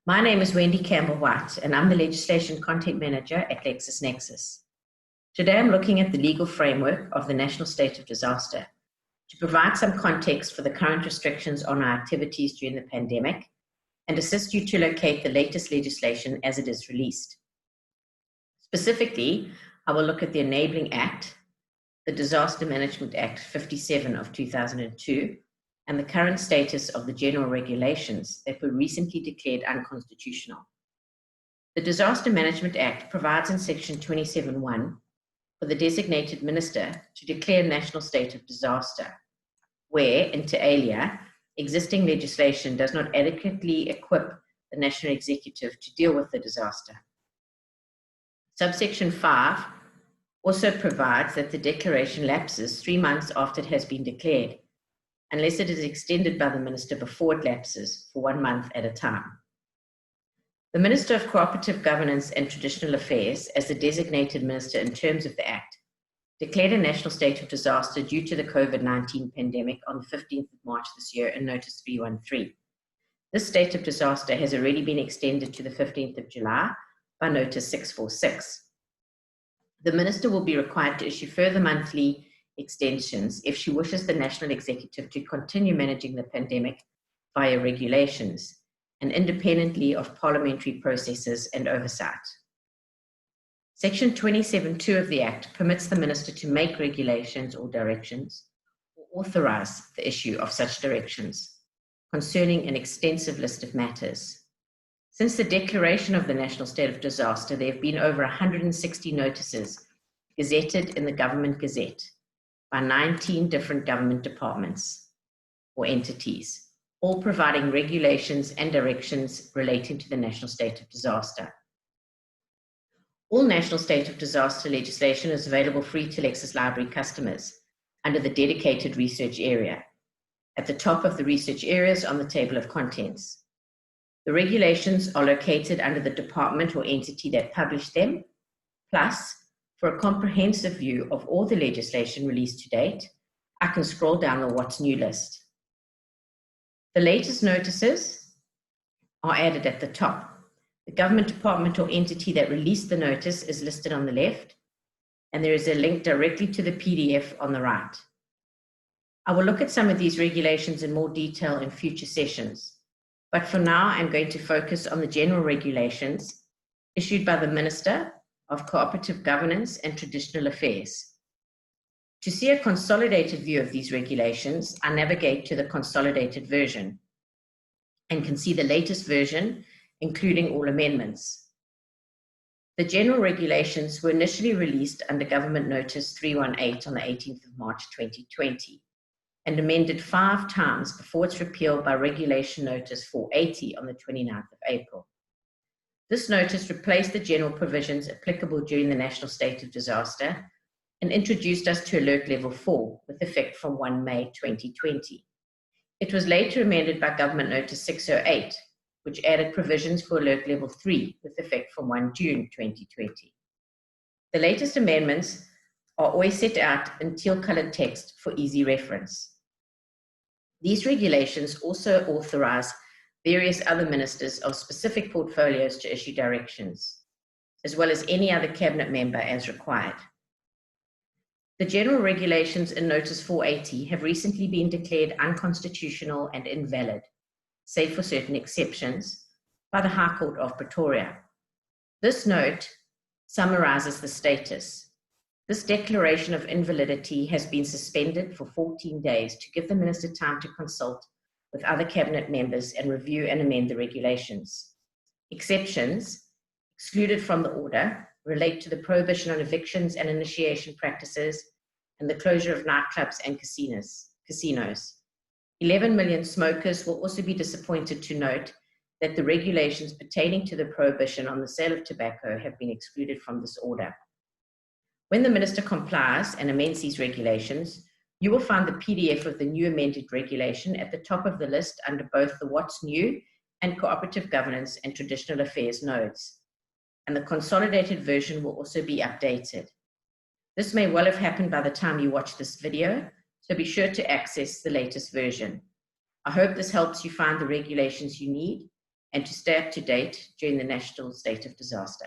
My name is Wendy Campbell-White, and I'm the Legislation Content Manager at LexisNexis. Today, I'm looking at the legal framework of the National State of Disaster to provide some context for the current restrictions on our activities during the pandemic and assist you to locate the latest legislation as it is released. Specifically, I will look at the Enabling Act, the Disaster Management Act 57 of 2002, and the current status of the general regulations that were recently declared unconstitutional. The Disaster Management Act provides in Section 27(1) for the designated minister to declare a national state of disaster, where, inter alia, existing legislation does not adequately equip the national executive to deal with the disaster. Subsection 5 also provides that the declaration lapses 3 months after it has been declared, unless it is extended by the minister before it lapses for 1 month at a time. The Minister of Cooperative Governance and Traditional Affairs, as the designated minister in terms of the Act, declared a national state of disaster due to the COVID-19 pandemic on the 15th of March this year in Notice 313. This state of disaster has already been extended to the 15th of July by Notice 646. The minister will be required to issue further monthly extensions if she wishes the national executive to continue managing the pandemic via regulations and independently of parliamentary processes and oversight. Section 27(2) of the Act permits the minister to make regulations or directions or authorize the issue of such directions concerning an extensive list of matters. Since the declaration of the national state of disaster, there have been over 160 notices gazetted in the Government Gazette by 19 different government departments or entities, all providing regulations and directions relating to the national state of disaster. All national state of disaster legislation is available free to Lexis Library customers under the dedicated research area. At the top of the research areas on the table of contents. The regulations are located under the department or entity that published them, plus, for a comprehensive view of all the legislation released to date, I can scroll down the What's New list. The latest notices are added at the top. The government department or entity that released the notice is listed on the left, and there is a link directly to the PDF on the right. I will look at some of these regulations in more detail in future sessions, but for now I'm going to focus on the general regulations issued by the Minister of Cooperative Governance and Traditional Affairs. To see a consolidated view of these regulations, I navigate to the consolidated version and can see the latest version, including all amendments. The general regulations were initially released under Government Notice 318 on the 18th of March 2020 and amended 5 times before its repeal by Regulation Notice 480 on the 29th of April. This notice replaced the general provisions applicable during the national state of disaster and introduced us to Alert Level 4 with effect from 1 May 2020. It was later amended by Government Notice 608, which added provisions for Alert Level 3 with effect from 1 June 2020. The latest amendments are always set out in teal-colored text for easy reference. These regulations also authorize various other ministers of specific portfolios to issue directions, as well as any other cabinet member as required. The general regulations in Notice 480 have recently been declared unconstitutional and invalid, save for certain exceptions, by the High Court of Pretoria. This note summarizes the status. This declaration of invalidity has been suspended for 14 days to give the minister time to consult with other cabinet members and review and amend the regulations. Exceptions excluded from the order relate to the prohibition on evictions and initiation practices and the closure of nightclubs and casinos. 11 million smokers will also be disappointed to note that the regulations pertaining to the prohibition on the sale of tobacco have been excluded from this order. When the minister complies and amends these regulations, you will find the PDF of the new amended regulation at the top of the list under both the What's New and Cooperative Governance and Traditional Affairs nodes, and the consolidated version will also be updated. This may well have happened by the time you watch this video, so be sure to access the latest version. I hope this helps you find the regulations you need and to stay up to date during the national state of disaster.